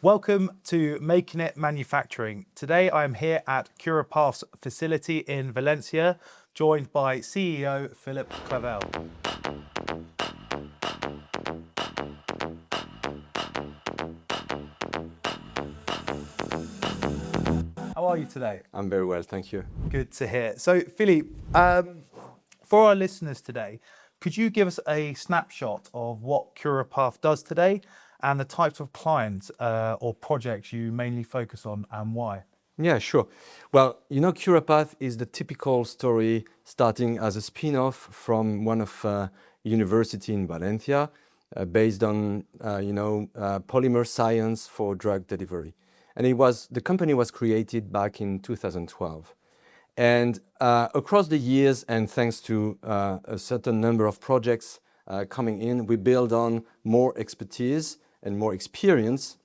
Welcome to Making It Manufacturing. Today I am here at Curapath's facility in Valencia, joined by CEO Philippe Clavel. How are you today? I'm very well, thank you. Good to hear. So Philippe, for our listeners today, could you give us a snapshot of what Curapath does today and the types of clients or projects you mainly focus on and why? Yeah, sure. Well, Curapath is the typical story starting as a spin-off from one of university in Valencia, based on polymer science for drug delivery. And the company was created back in 2012. And across the years, and thanks to a certain number of projects coming in, we build on more expertise and more experience.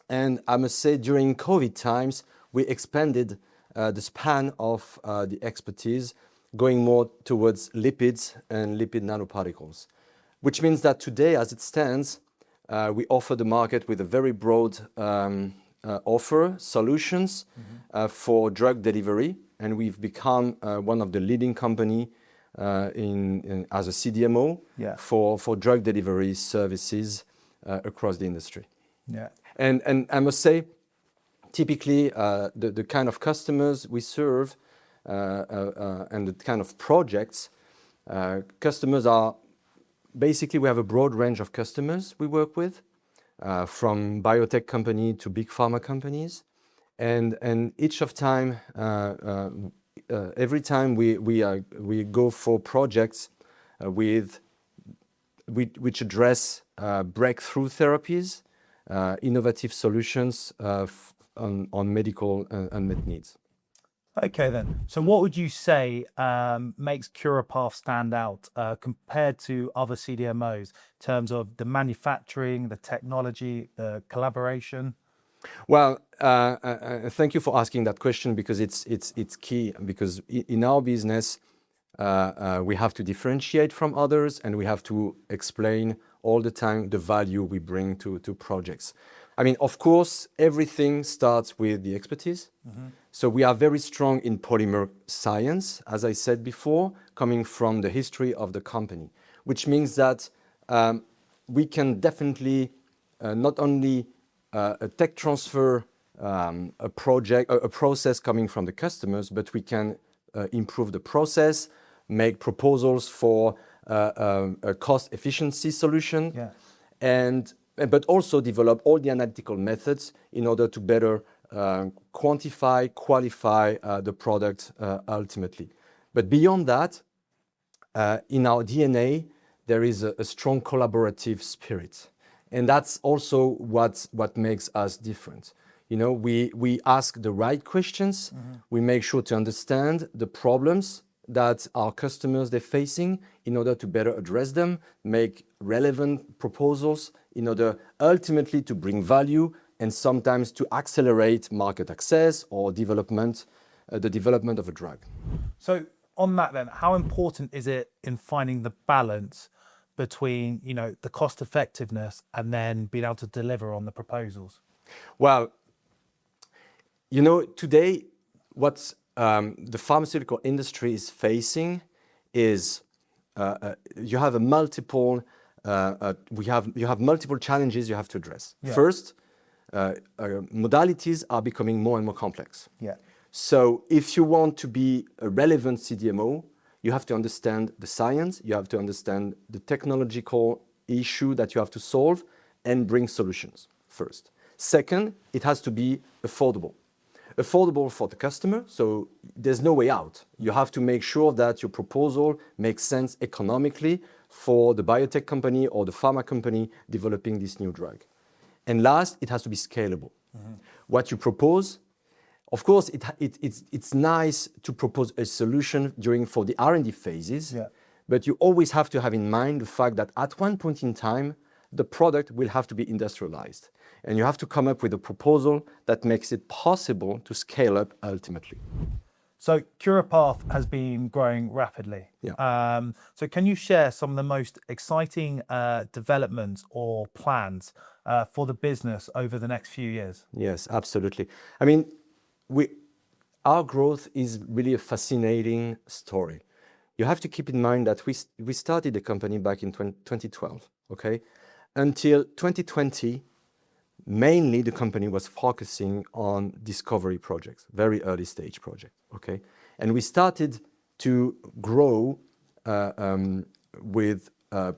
And I must say, during COVID times, we expanded the span of the expertise, going more towards lipids and lipid nanoparticles, which means that today, as it stands, we offer the market with a very broad offer solutions for drug delivery, and we've become one of the leading company as a CDMO for drug delivery services across the industry. Yeah. And I must say, typically the kind of customers we serve and the kind of projects, customers are basically, we have a broad range of customers we work with, from biotech company to big pharma companies, and every time we go for projects which address breakthrough therapies, innovative solutions on medical unmet needs. Okay then. So what would you say makes Curapath stand out compared to other CDMOs in terms of the manufacturing, the technology, the collaboration? Well, thank you for asking that question, because it's key, because in our business we have to differentiate from others, and we have to explain all the time the value we bring to projects. I mean, of course, everything starts with the expertise. So we are very strong in polymer science, as I said before, coming from the history of the company, which means that we can definitely not only a tech transfer a process coming from the customers, but we can improve the process, make proposals for a cost efficiency solution, but also develop all the analytical methods in order to better quantify, qualify the product ultimately. But beyond that, in our DNA, there is a strong collaborative spirit. And that's also what makes us different. We ask the right questions, we make sure to understand the problems that our customers they're facing in order to better address them, make relevant proposals in order ultimately to bring value and sometimes to accelerate market access or the development of a drug. So on that then, how important is it in finding the balance between the cost effectiveness and then being able to deliver on the proposals? Well, today what the pharmaceutical industry is facing is you have multiple challenges you have to address. First, modalities are becoming more and more complex. So if you want to be a relevant CDMO, you have to understand the science, you have to understand the technological issue that you have to solve and bring solutions first. Second, it has to be affordable. Affordable for the customer, so there's no way out. You have to make sure that your proposal makes sense economically for the biotech company or the pharma company developing this new drug. And last, it has to be scalable. What you propose, of course, it's nice to propose a solution for the R&D phases, but you always have to have in mind the fact that at one point in time, the product will have to be industrialized. And you have to come up with a proposal that makes it possible to scale up ultimately. So Curapath has been growing rapidly. Yeah. So can you share some of the most exciting developments or plans for the business over the next few years? Yes, absolutely. I mean, our growth is really a fascinating story. You have to keep in mind that we started the company back in 2012, okay? Until 2020, mainly the company was focusing on discovery projects, very early stage projects, okay? And we started to grow with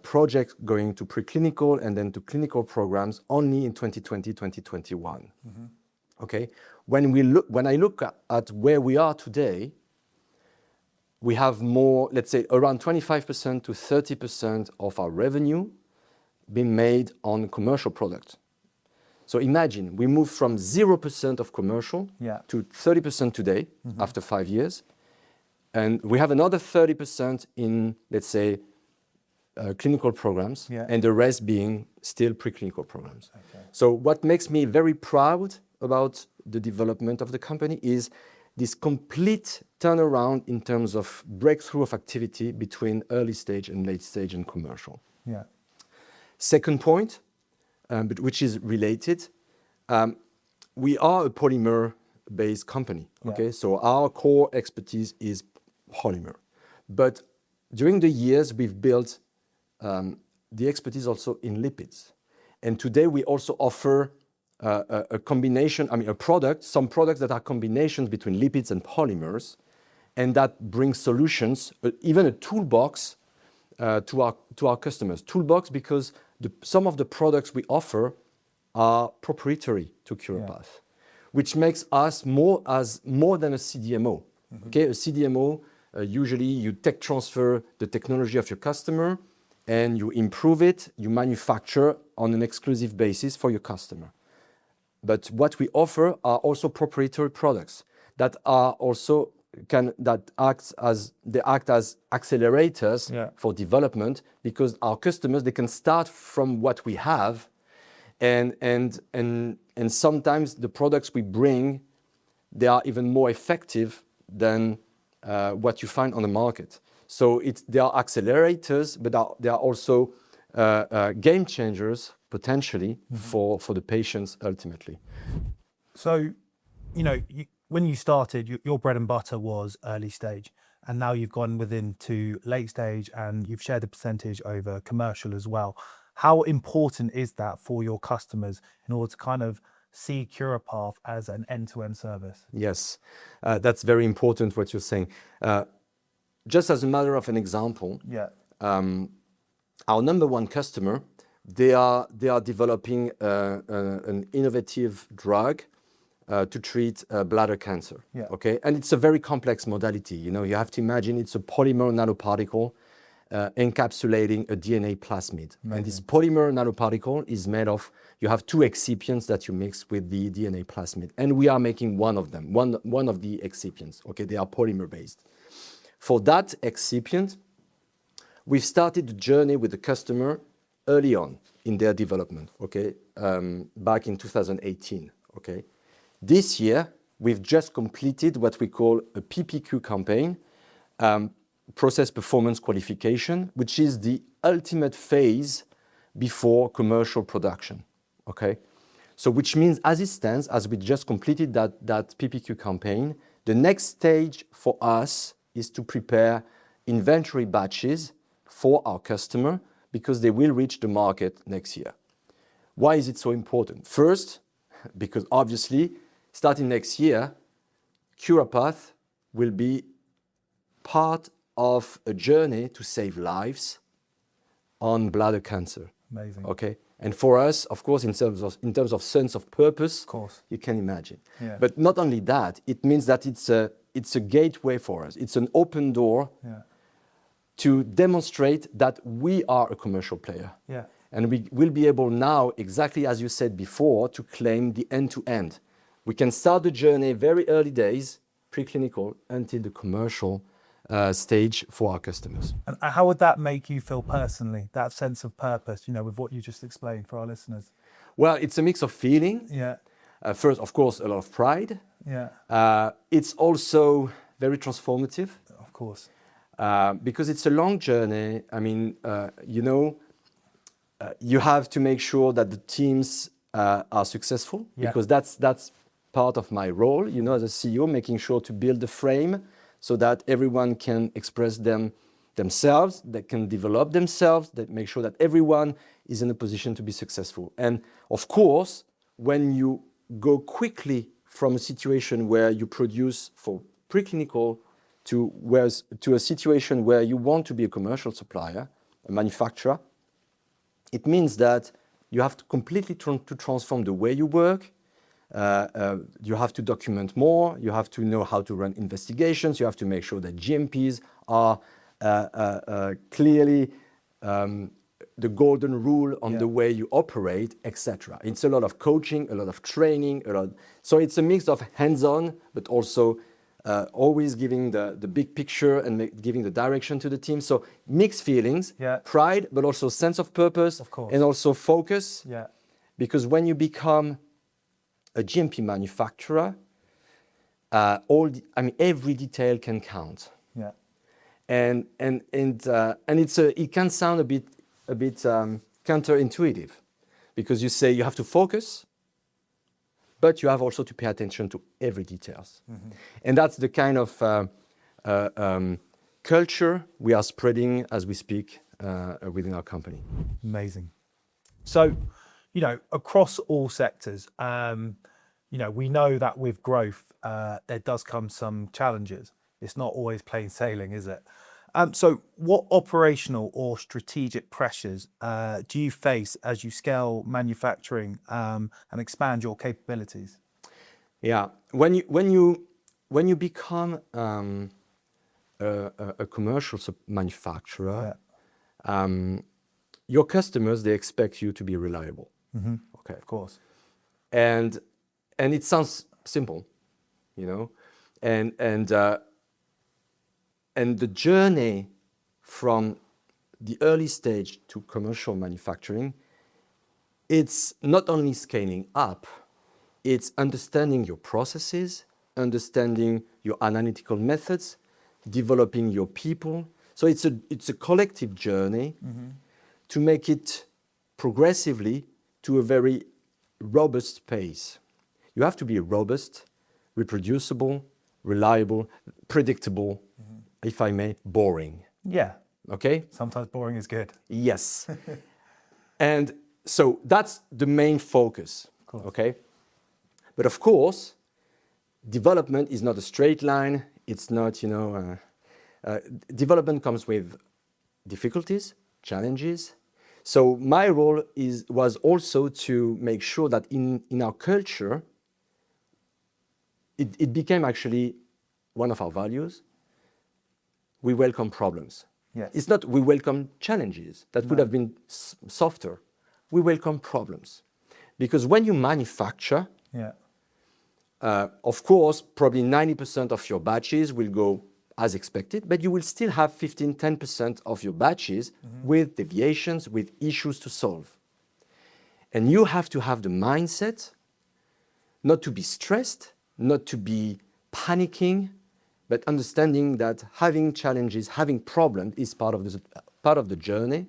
projects going to preclinical and then to clinical programs only in 2020, 2021. Okay, when I look at where we are today, we have more, let's say, around 25% to 30% of our revenue being made on commercial products. So imagine we moved from 0% of commercial to 30% today after 5 years, and we have another 30% in, let's say, clinical programs, and the rest being still preclinical programs. Okay. So what makes me very proud about the development of the company is this complete turnaround in terms of breakthrough of activity between early stage and late stage and commercial. Yeah. Second point, but which is related, we are a polymer-based company. Okay, so our core expertise is polymer, but during the years we've built the expertise also in lipids, and today we also offer a combination, some products that are combinations between lipids and polymers, and that brings solutions, even a toolbox to our customers. Toolbox because some of the products we offer are proprietary to Curapath, which makes us more than a CDMO. Okay, a CDMO, usually you tech transfer the technology of your customer and you improve it, you manufacture on an exclusive basis for your customer. But what we offer are also proprietary products that are also act as accelerators for development, because our customers, they can start from what we have, and sometimes the products we bring, they are even more effective than what you find on the market. So they are accelerators, but they are also game changers potentially for the patients ultimately. So, when you started, your bread and butter was early stage, and now you've gone to late stage, and you've shared the percentage over commercial as well. How important is that for your customers in order to kind of see Curapath as an end-to-end service? Yes, that's very important what you're saying. Just as a matter of an example, our number one customer, they are developing an innovative drug to treat bladder cancer. Okay, and it's a very complex modality. You have to imagine it's a polymer nanoparticle encapsulating a DNA plasmid. Amazing. And this polymer nanoparticle is made of, you have two excipients that you mix with the DNA plasmid, and we are making one of them, one of the excipients. Okay, they are polymer based. For that excipient, we've started the journey with the customer early on in their development, okay, back in 2018, okay. This year, we've just completed what we call a PPQ campaign, process performance qualification, which is the ultimate phase before commercial production, okay. So which means, as it stands, as we just completed that PPQ campaign, the next stage for us is to prepare inventory batches for our customer, because they will reach the market next year. Why is it so important? First, because obviously, starting next year, Curapath will be part of a journey to save lives on bladder cancer. Amazing. Okay, and for us, of course, in terms of sense of purpose, of course, you can imagine. Yeah. But not only that, it means that it's a gateway for us. It's an open door. Yeah. To demonstrate that we are a commercial player. Yeah. And we will be able now, exactly as you said before, to claim the end-to-end. We can start the journey very early days, preclinical, until the commercial stage for our customers. And how would that make you feel personally, that sense of purpose, with what you just explained for our listeners? Well, it's a mix of feeling. Yeah. First, of course, a lot of pride. Yeah. It's also very transformative. Of course. Because it's a long journey. I mean, you have to make sure that the teams are successful, because that's part of my role, as a CEO, making sure to build the frame so that everyone can express themselves, that can develop themselves, that make sure that everyone is in a position to be successful. And of course, when you go quickly from a situation where you produce for preclinical to a situation where you want to be a commercial supplier, a manufacturer, it means that you have to completely transform the way you work. You have to document more. You have to know how to run investigations. You have to make sure that GMPs are clearly the golden rule on the way you operate, etc. It's a lot of coaching, a lot of training, so it's a mix of hands-on, but also always giving the big picture and giving the direction to the team. So mixed feelings, pride, but also sense of purpose, of course, and also focus. Yeah. Because when you become a GMP manufacturer, every detail can count. Yeah. And it can sound a bit counterintuitive, because you say you have to focus, but you have also to pay attention to every details. Mm-hmm. And that's the kind of culture we are spreading as we speak within our company. Amazing. So, across all sectors, we know that with growth, there does come some challenges. It's not always plain sailing, is it? So what operational or strategic pressures do you face as you scale manufacturing and expand your capabilities? Yeah, when you become a commercial manufacturer, your customers, they expect you to be reliable. Mm-hmm. Okay, of course. And it sounds simple, and the journey from the early stage to commercial manufacturing, it's not only scaling up, it's understanding your processes, understanding your analytical methods, developing your people. So it's a collective journey to make it progressively to a very robust pace. You have to be robust, reproducible, reliable, predictable, if I may, boring. Yeah. Okay? Sometimes boring is good. Yes. And so that's the main focus. Okay? But of course, development is not a straight line. It's not, development comes with difficulties, challenges. So my role was also to make sure that in our culture, it became actually one of our values. We welcome problems. Yes. It's not we welcome challenges. That would have been softer. We welcome problems. Because when you manufacture, of course, probably 90% of your batches will go as expected, but you will still have 10% of your batches with deviations, with issues to solve. And you have to have the mindset not to be stressed, not to be panicking, but understanding that having challenges, having problems is part of the journey,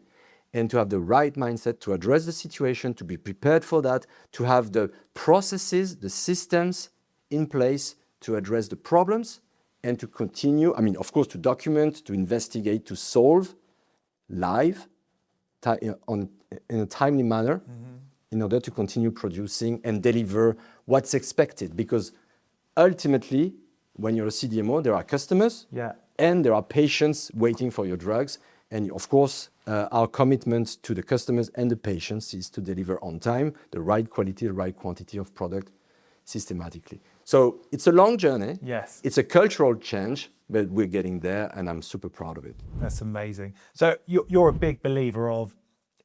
and to have the right mindset to address the situation, to be prepared for that, to have the processes, the systems in place to address the problems, and to continue, of course, to document, to investigate, to solve live in a timely manner in order to continue producing and deliver what's expected. Because ultimately, when you're a CDMO, there are customers and there are patients waiting for your drugs. And of course, our commitment to the customers and the patients is to deliver on time, the right quality, the right quantity of product systematically. So it's a long journey. Yes. It's a cultural change, but we're getting there, and I'm super proud of it. That's amazing. So you're a big believer of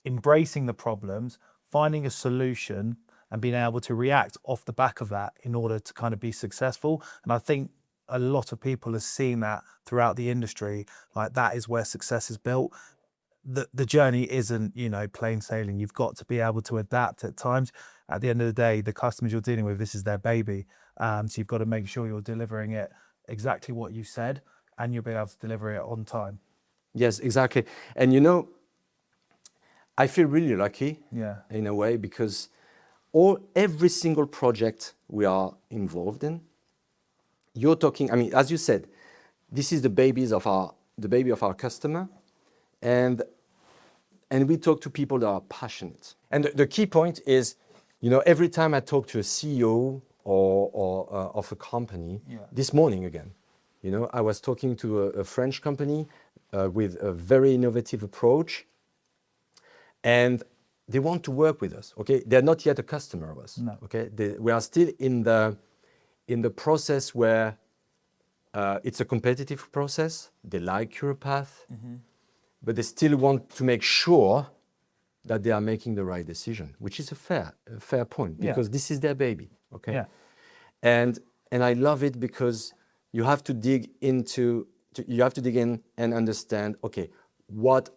embracing the problems, finding a solution, and being able to react off the back of that in order to kind of be successful. And I think a lot of people have seen that throughout the industry. Like, that is where success is built. The journey isn't, plain sailing. You've got to be able to adapt at times. At the end of the day, the customers you're dealing with, this is their baby. So you've got to make sure you're delivering it exactly what you said, and you'll be able to deliver it on time. Yes, exactly. And I feel really lucky in a way because every single project we are involved in, you're talking, I mean, as you said, this is the baby of our customer, and we talk to people that are passionate. And the key point is, every time I talk to a CEO or of a company, this morning again, I was talking to a French company with a very innovative approach, and they want to work with us. Okay, they're not yet a customer of us. No. Okay, we are still in the process where it's a competitive process. They like Curapath, but they still want to make sure that they are making the right decision, which is a fair point because this is their baby. Okay, and I love it because you have to dig in and understand. Okay, what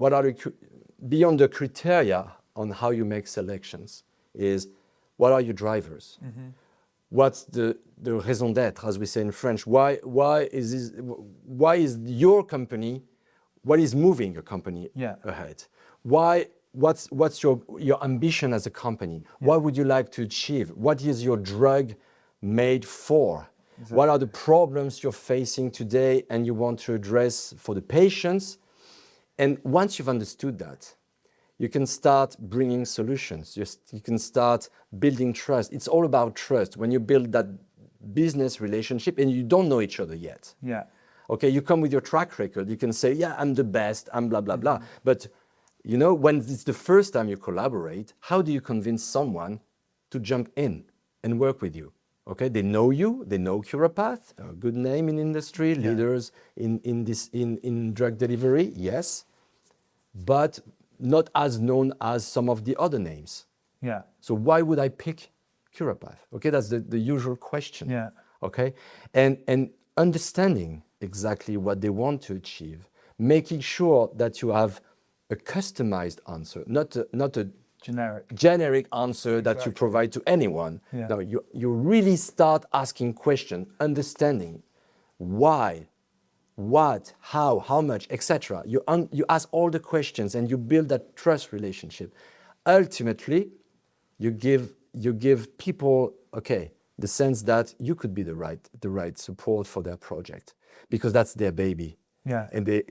are beyond the criteria on how you make selections is what are your drivers? What's the raison d'être, as we say in French? Why is your company, what is moving your company ahead? What's your ambition as a company? What would you like to achieve? What is your drug made for? Exactly. What are the problems you're facing today and you want to address for the patients? And once you've understood that, you can start bringing solutions. You can start building trust. It's all about trust. When you build that business relationship and you don't know each other yet. Yeah. Okay, you come with your track record. You can say, yeah, I'm the best, I'm blah, blah, blah. But, when it's the first time you collaborate, how do you convince someone to jump in and work with you? Okay, they know you, they know Curapath, a good name in industry, leaders in drug delivery, yes, but not as known as some of the other names. Yeah. So why would I pick Curapath? Okay, that's the usual question. Yeah. Okay, and understanding exactly what they want to achieve, making sure that you have a customized answer, not a generic answer that you provide to anyone. Yeah. No, you really start asking questions, understanding why, what, how much, etc. You ask all the questions and you build that trust relationship. Ultimately, you give people the sense that you could be the right support for their project because that's their baby. Yeah. And they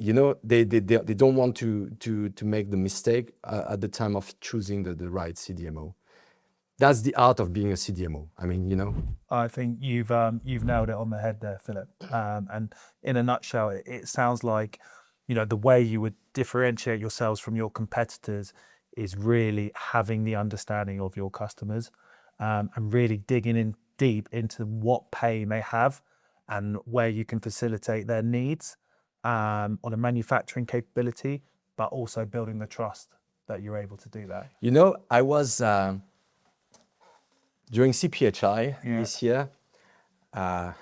don't want to make the mistake at the time of choosing the right CDMO. That's the art of being a CDMO. I mean, I think you've nailed it on the head there, Philippe. And in a nutshell, it sounds like, the way you would differentiate yourselves from your competitors is really having the understanding of your customers, and really digging in deep into what pain they have and where you can facilitate their needs on a manufacturing capability, but also building the trust that you're able to do that. I was during CPHI this year. I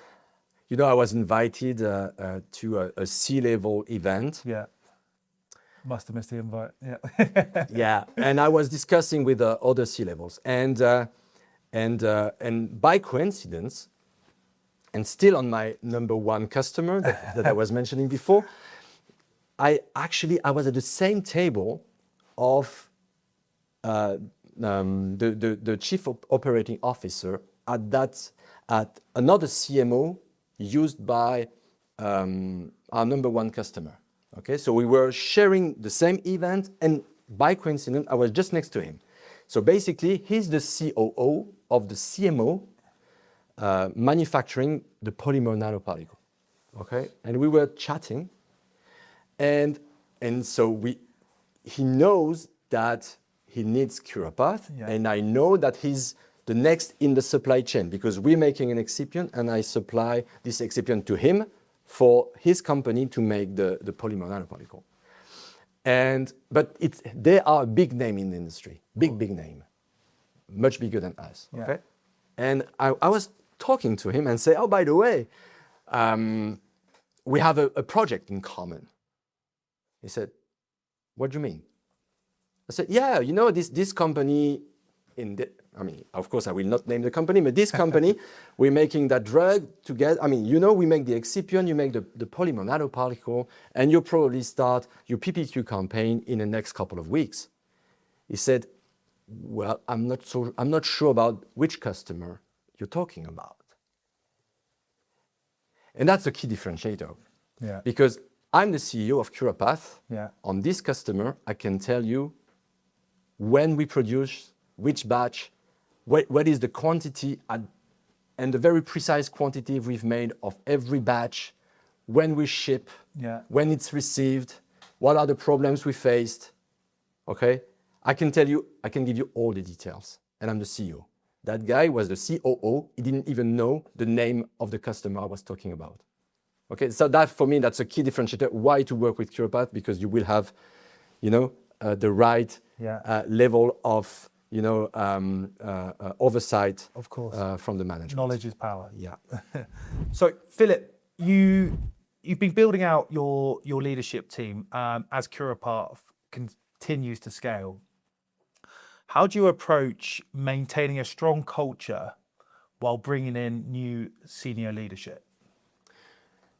was invited to a C-level event. Yeah. Must have missed the invite. Yeah. Yeah, and I was discussing with other C-levels, and by coincidence, and still on my number one customer that I was mentioning before, I was at the same table of the chief operating officer at another CMO used by our number one customer. Okay, so we were sharing the same event, and by coincidence, I was just next to him. So basically, he's the COO of the CMO manufacturing the polymer nanoparticle. Okay, and we were chatting, and so he knows that he needs Curapath, and I know that he's the next in the supply chain because we're making an excipient, and I supply this excipient to him for his company to make the polymer nanoparticle. But they are a big name in the industry, big name, much bigger than us. Yeah. Okay, and I was talking to him and say, oh, by the way, we have a project in common. He said, what do you mean? I said, yeah, this company I mean, of course, I will not name the company, but this company, we're making that drug together. I mean, you know, we make the excipient, you make the polymer nanoparticle, and you probably start your PPQ campaign in the next couple of weeks. He said, well, I'm not sure about which customer you're talking about. And that's a key differentiator. Yeah. Because I'm the CEO of Curapath. Yeah. On this customer, I can tell you when we produce, which batch, what is the quantity, and the very precise quantity we've made of every batch, when we ship, Yeah. when it's received, what are the problems we faced, okay? I can tell you, I can give you all the details, and I'm the CEO. That guy was the COO. He didn't even know the name of the customer I was talking about. Okay, so that for me, that's a key differentiator. Why to work with Curapath? Because you will have, you know, the right level of, you know, oversight. Of course. From the management. Knowledge is power. Yeah. So, Philippe, you've been building out your leadership team as Curapath continues to scale. How do you approach maintaining a strong culture while bringing in new senior leadership?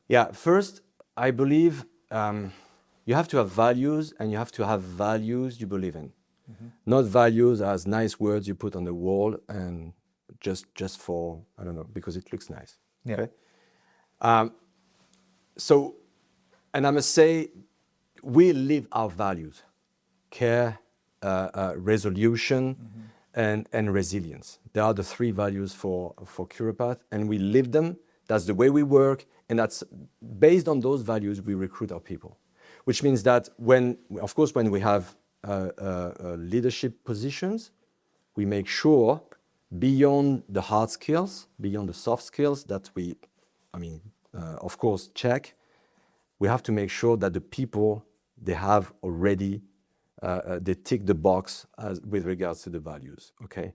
Yeah, first, I believe you have to have values, and you have to have values you believe in. Mm-hmm. Not values as nice words you put on the wall and just for, I don't know, because it looks nice. Yeah. Okay? So, and I must say, we live our values: care, resolution, and resilience. They are the three values for Curapath, and we live them. That's the way we work, and that's based on those values we recruit our people. Which means that when we have leadership positions, we make sure beyond the hard skills, beyond the soft skills that we, of course, check, we have to make sure that the people, they have already, they tick the box with regards to the values, okay?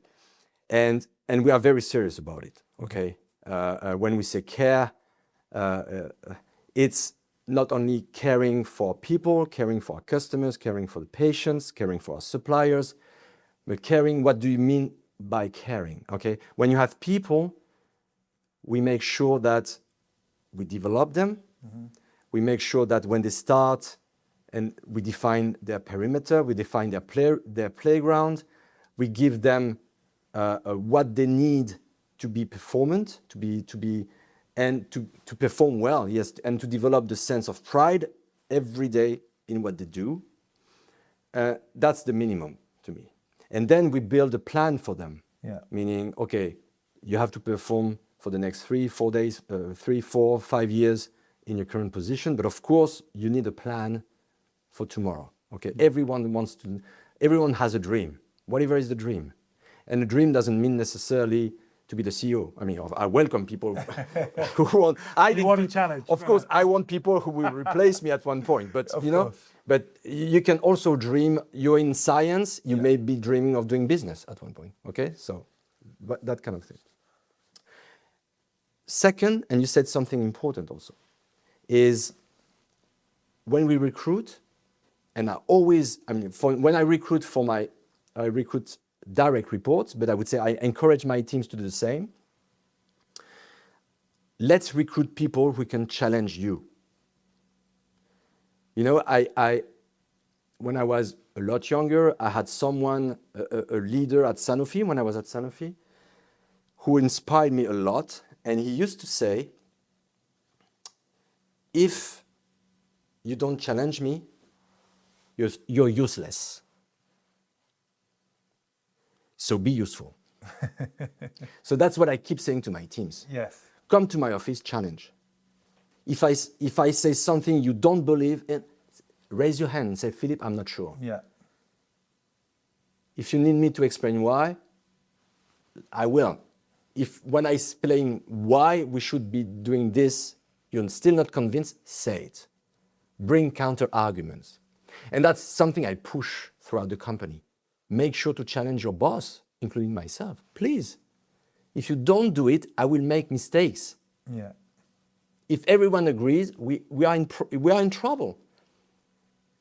And we are very serious about it, okay? When we say care, it's not only caring for people, caring for our customers, caring for the patients, caring for our suppliers, but caring, what do you mean by caring, okay? When you have people, we make sure that we develop them. Mm-hmm. We make sure that when they start, and we define their perimeter, we define their playground, we give them what they need to be performant, to perform well, yes, and to develop the sense of pride every day in what they do. That's the minimum to me. And then we build a plan for them. Yeah. Meaning, okay, you have to perform for the next 3, 4 days, 3, 4, 5 years in your current position. But of course, you need a plan for tomorrow. Okay, everyone has a dream. Whatever is the dream. And the dream doesn't mean necessarily to be the CEO. I welcome people who want. You want a challenge. Of course, I want people who will replace me at one point. But but you can also dream. You're in science. You may be dreaming of doing business at one point. Okay, so that kind of thing. Second, and you said something important also, is when we recruit, and I always, when I recruit I recruit direct reports, but I would say I encourage my teams to do the same. Let's recruit people who can challenge you. You know, when I was a lot younger, I had someone, a leader at Sanofi, when I was at Sanofi, who inspired me a lot. And he used to say, if you don't challenge me, you're useless. So be useful. So that's what I keep saying to my teams. Yes. Come to my office, challenge. If I say something you don't believe in, raise your hand and say, Philippe, I'm not sure. Yeah. If you need me to explain why, I will. When I explain why we should be doing this, you're still not convinced, say it. Bring counter arguments. And that's something I push throughout the company. Make sure to challenge your boss, including myself. Please. If you don't do it, I will make mistakes. Yeah. If everyone agrees, we are in trouble.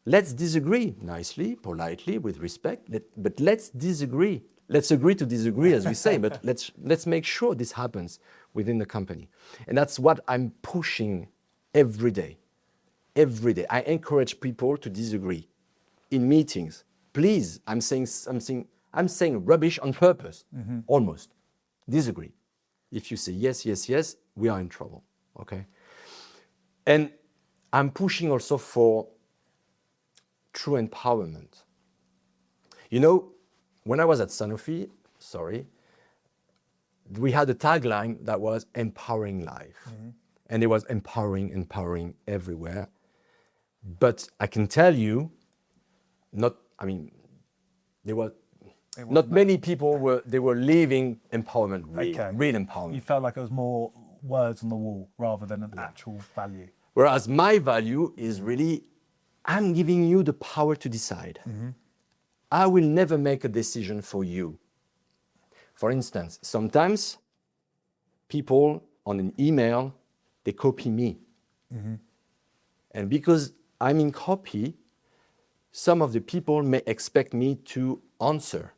Let's disagree nicely, politely, with respect, but let's disagree. let's agree to disagree, as we say, but let's make sure this happens within the company. And that's what I'm pushing every day. Every day. I encourage people to disagree in meetings. Please, I'm saying rubbish on purpose, almost. Disagree. If you say yes, yes, yes, we are in trouble, okay? And I'm pushing also for true empowerment. You know, when I was at Sanofi, we had a tagline that was empowering life. And it was empowering everywhere. But I can tell you, not many people were living empowerment, real empowerment. You felt like it was more words on the wall rather than an actual value. Whereas my value is really, I'm giving you the power to decide. I will never make a decision for you. For instance, sometimes people on an email, they copy me. And because I'm in copy, some of the people may expect me to answer.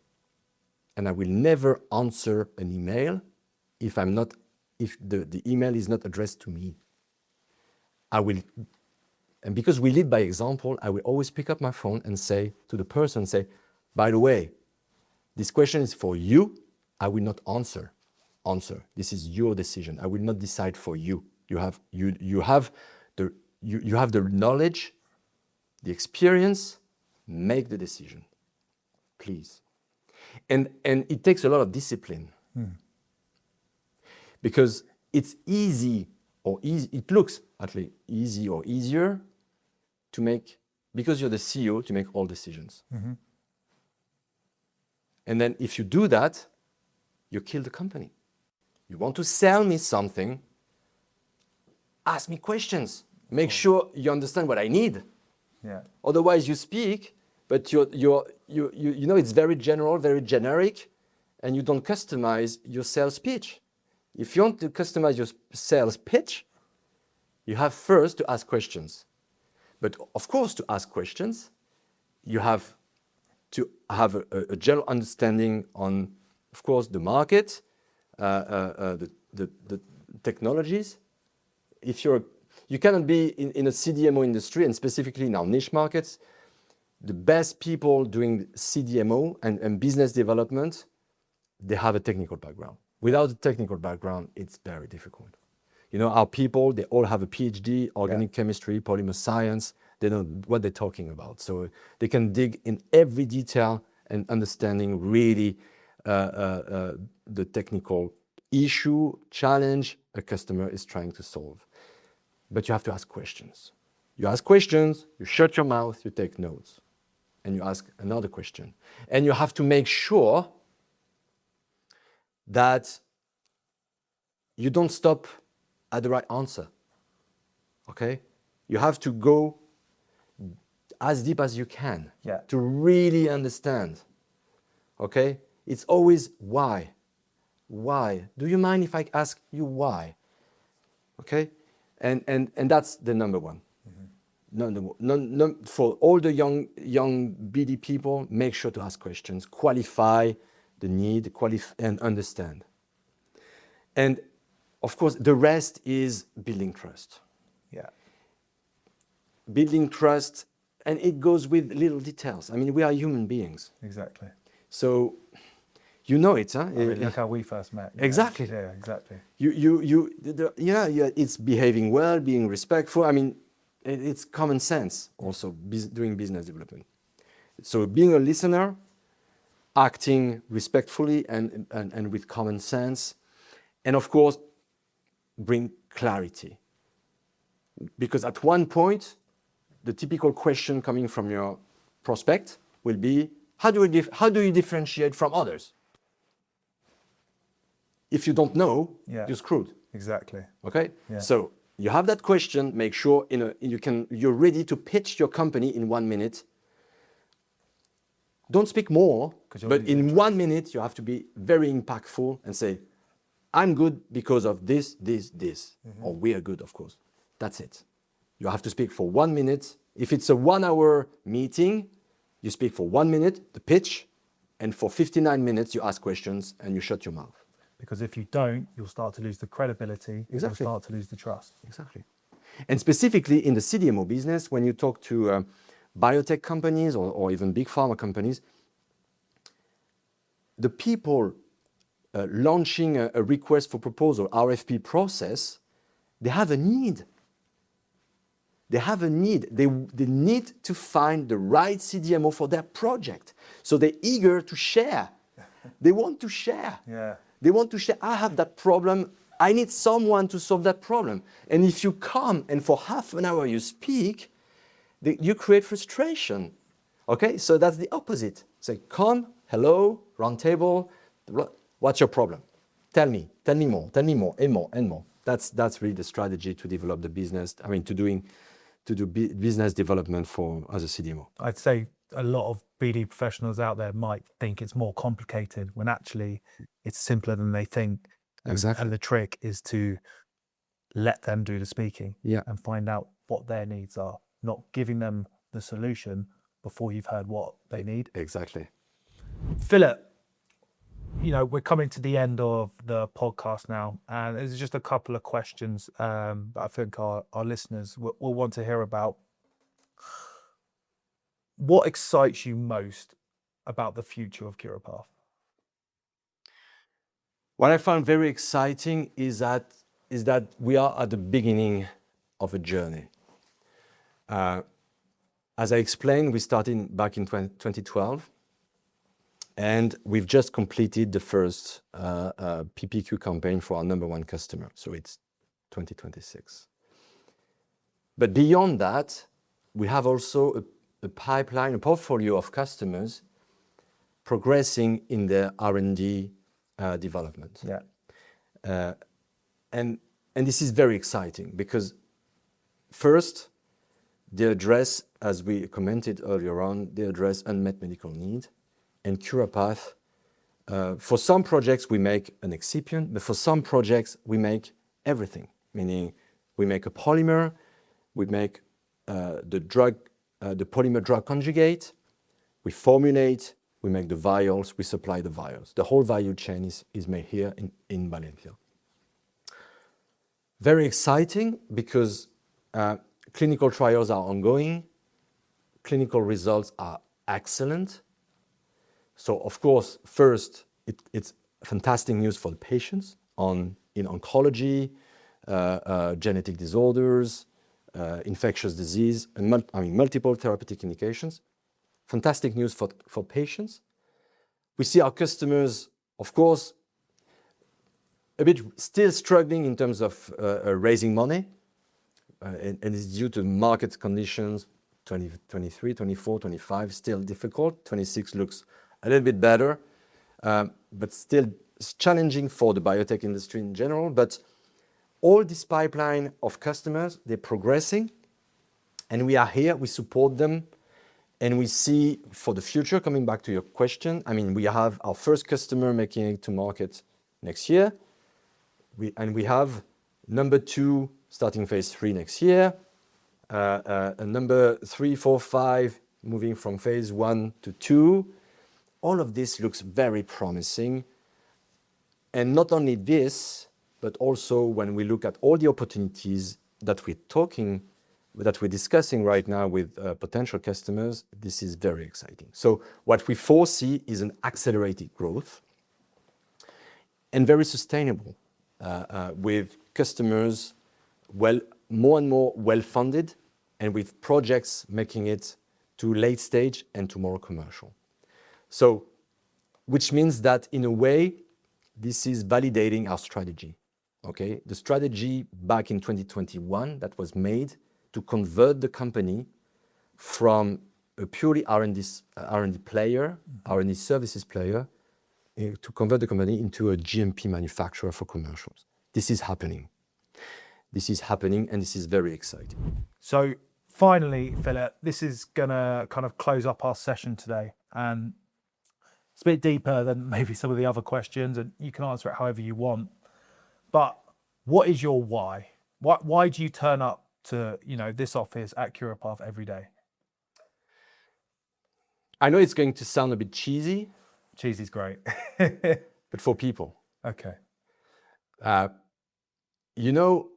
And I will never answer an email if the email is not addressed to me. And because we lead by example, I will always pick up my phone and say to the person, by the way, this question is for you. I will not answer. This is your decision. I will not decide for you. You have the knowledge, the experience. Make the decision, please. And it takes a lot of discipline because it's easy, it looks at least easy or easier to make, because you're the CEO, to make all decisions. And then if you do that, you kill the company. You want to sell me something, ask me questions. Make sure you understand what I need. Otherwise you speak, but you know it's very general, very generic, and you don't customize your sales pitch. If you want to customize your sales pitch, you have first to ask questions. But of course, to ask questions, you have to have a general understanding on, of course, the market, the technologies. You cannot be in a CDMO industry, and specifically in our niche markets, the best people doing CDMO and business development, they have a technical background. Without a technical background, it's very difficult. You know, our people, they all have a PhD, organic chemistry, polymer science. They know what they're talking about. So they can dig in every detail and understanding really the technical issue, challenge a customer is trying to solve. But you have to ask questions. You ask questions, you shut your mouth, you take notes, and you ask another question. And you have to make sure that you don't stop at the right answer, okay? You have to go as deep as you can to really understand, okay? It's always why. Why? Do you mind if I ask you why? Okay? And that's the number one. For all the young BD people, make sure to ask questions, qualify the need, and understand. And of course, the rest is building trust. Building trust, and it goes with little details. I mean, we are human beings. Exactly. So, you know it, huh? I mean, look how we first met. Exactly. Yeah, exactly. It's behaving well, being respectful. I mean, it's common sense also doing business development. So being a listener, acting respectfully and with common sense, and of course, bring clarity. Because at one point, the typical question coming from your prospect will be, how do you differentiate from others? If you don't know, you're screwed. Exactly. Okay? Yeah. So you have that question, make sure you're ready to pitch your company in 1 minute. Don't speak more, but in 1 minute, you have to be very impactful and say, I'm good because of this, or we are good, of course. That's it. You have to speak for 1 minute. If it's a 1 hour meeting, you speak for 1 minute, the pitch, and for 59 minutes you ask questions and you shut your mouth. Because if you don't, you'll start to lose the credibility. Exactly. You'll start to lose the trust. Exactly. And specifically in the CDMO business, when you talk to biotech companies or even big pharma companies, the people launching a request for proposal, RFP process, they have a need. They have a need. They need to find the right CDMO for their project. So they're eager to share. They want to share. Yeah. They want to share. I have that problem. I need someone to solve that problem. And if you come and for half an hour you speak, you create frustration. Okay? So that's the opposite. Say, come, hello, round table. What's your problem? Tell me more, and more. That's really the strategy to develop the business. I mean, to do business development as a CDMO. I'd say a lot of BD professionals out there might think it's more complicated when actually it's simpler than they think. Exactly. And the trick is to let them do the speaking Yeah. and find out what their needs are, not giving them the solution before you've heard what they need. Exactly. Philippe, we're coming to the end of the podcast now, and there's just a couple of questions that I think our listeners will want to hear about. What excites you most about the future of Curapath? What I found very exciting is that we are at the beginning of a journey. As I explained, we started back in 2012, and we've just completed the first PPQ campaign for our number one customer. So it's 2026. But beyond that, we have also a pipeline, a portfolio of customers progressing in their R&D development. Yeah. And this is very exciting because first, they address, as we commented earlier on, they address unmet medical need. And Curapath, for some projects we make an excipient, but for some projects we make everything, meaning we make a polymer, we make the polymer drug conjugate, we formulate, we make the vials, we supply the vials. The whole value chain is made here in Valencia. Very exciting because clinical trials are ongoing, clinical results are excellent. So of course, first, it's fantastic news for the patients in oncology, genetic disorders, infectious disease, and multiple therapeutic indications. Fantastic news for patients. We see our customers, of course, a bit still struggling in terms of raising money, and it's due to market conditions. 2023, 24, 25 still difficult. 26 looks a little bit better, but still it's challenging for the biotech industry in general. But all this pipeline of customers, they're progressing, and we are here, we support them, and we see for the future, coming back to your question, I mean, we have our first customer making it to market next year, and we have number 2 starting phase 3 next year, number 3, 4, 5 moving from phase 1 to 2. All of this looks very promising. And not only this, but also when we look at all the opportunities that we're discussing right now with potential customers, this is very exciting. So what we foresee is an accelerated growth and very sustainable with customers more and more well-funded and with projects making it to late stage and to more commercial. So, which means that in a way, this is validating our strategy. Okay, the strategy back in 2021 that was made to convert the company from a purely R&D player, R&D services player, to convert the company into a GMP manufacturer for commercials. This is happening. This is happening, and this is very exciting. So finally, Philippe, this is gonna kind of close up our session today, and it's a bit deeper than maybe some of the other questions, and you can answer it however you want. But what is your why? Why do you turn up to this office at Curapath every day? I know it's going to sound a bit cheesy, Cheese is great. but for people. Okay. You know,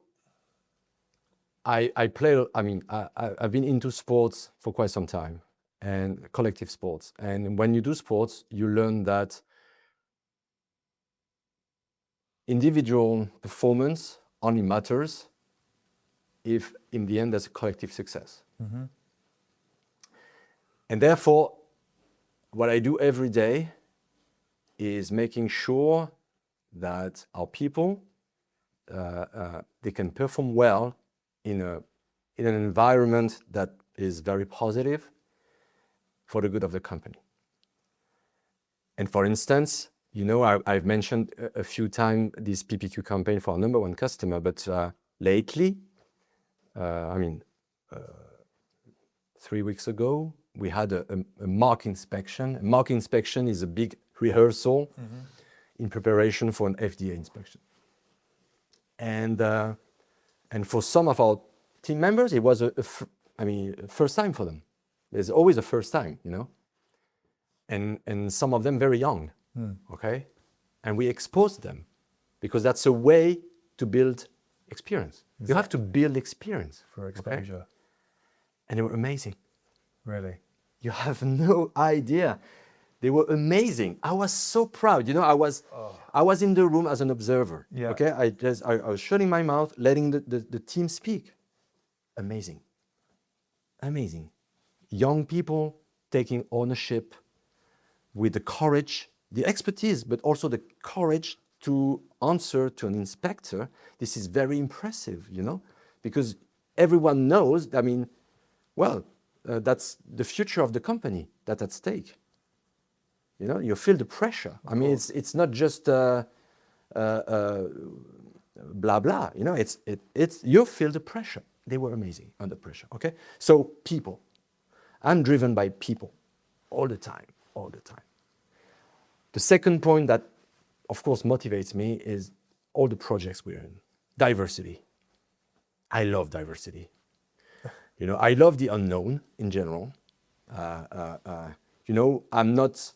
I've been into sports for quite some time, and collective sports. And when you do sports, you learn that individual performance only matters if in the end there's a collective success. Mm-hmm. And therefore, what I do every day is making sure that our people, they can perform well in an environment that is very positive for the good of the company. And for instance, you know, I've mentioned a few times this PPQ campaign for our number one customer, but lately, 3 weeks ago, we had a mock inspection. A mock inspection is a big rehearsal in preparation for an FDA inspection. And for some of our team members, it was first time for them. There's always a first time, you know, and some of them very young, okay? And we exposed them because that's a way to build experience. Exactly. You have to build experience. For exposure. Okay? And they were amazing. Really? You have no idea. They were amazing. I was so proud. You know, I was in the room as an observer. Yeah. Okay, I was shutting my mouth, letting the team speak. Amazing. Amazing. Young people taking ownership with the courage, the expertise, but also the courage to answer to an inspector. This is very impressive, you know, because everyone knows, that's the future of the company that's at stake. You know, you feel the pressure. I mean, it's not just blah blah. You know, it's you feel the pressure. They were amazing under pressure. Okay, so people, I'm driven by people, all the time. The second point that, of course, motivates me is all the projects we're in. Diversity. I love diversity. You know, I love the unknown in general. You know, I'm not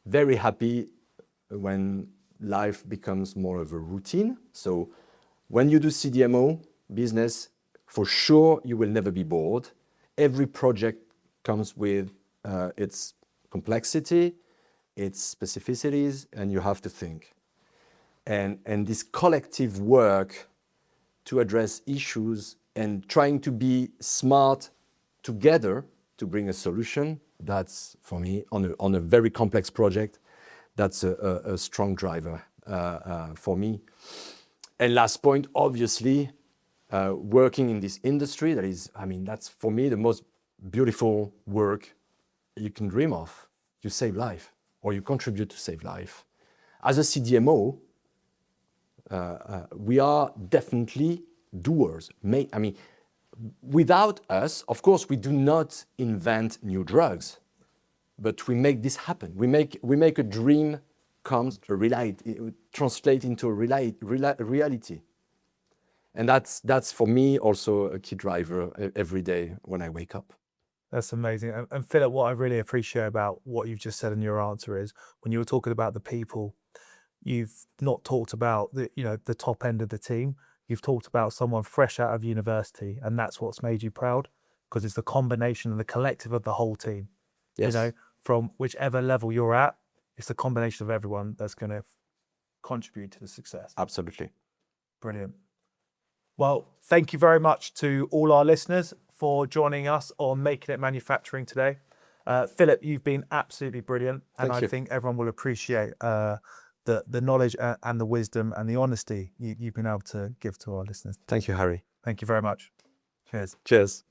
very happy when life becomes more of a routine. So when you do CDMO business, for sure you will never be bored. Every project comes with its complexity, its specificities, and you have to think. And this collective work to address issues and trying to be smart together to bring a solution, that's, for me, on a very complex project, that's a strong driver for me. And last point, obviously, working in this industry, that is, that's, for me, the most beautiful work you can dream of. You save life, or you contribute to save life. As a CDMO, we are definitely doers. Without us, of course, we do not invent new drugs, but we make this happen. We make a dream translate into a reality. And that's for me also a key driver every day when I wake up. That's amazing. And Philip, what I really appreciate about what you've just said in your answer is when you were talking about the people, you've not talked about the top end of the team. You've talked about someone fresh out of university, and that's what's made you proud, because it's the combination and the collective of the whole team. Yes. You know, from whichever level you're at, it's the combination of everyone that's going to contribute to the success. Absolutely. Brilliant. Well, thank you very much to all our listeners for joining us on Making It Manufacturing today. Philip, you've been absolutely brilliant, and I think everyone will appreciate the knowledge and the wisdom and the honesty you've been able to give to our listeners. Thank you, Harry. Thank you very much. Cheers. Cheers.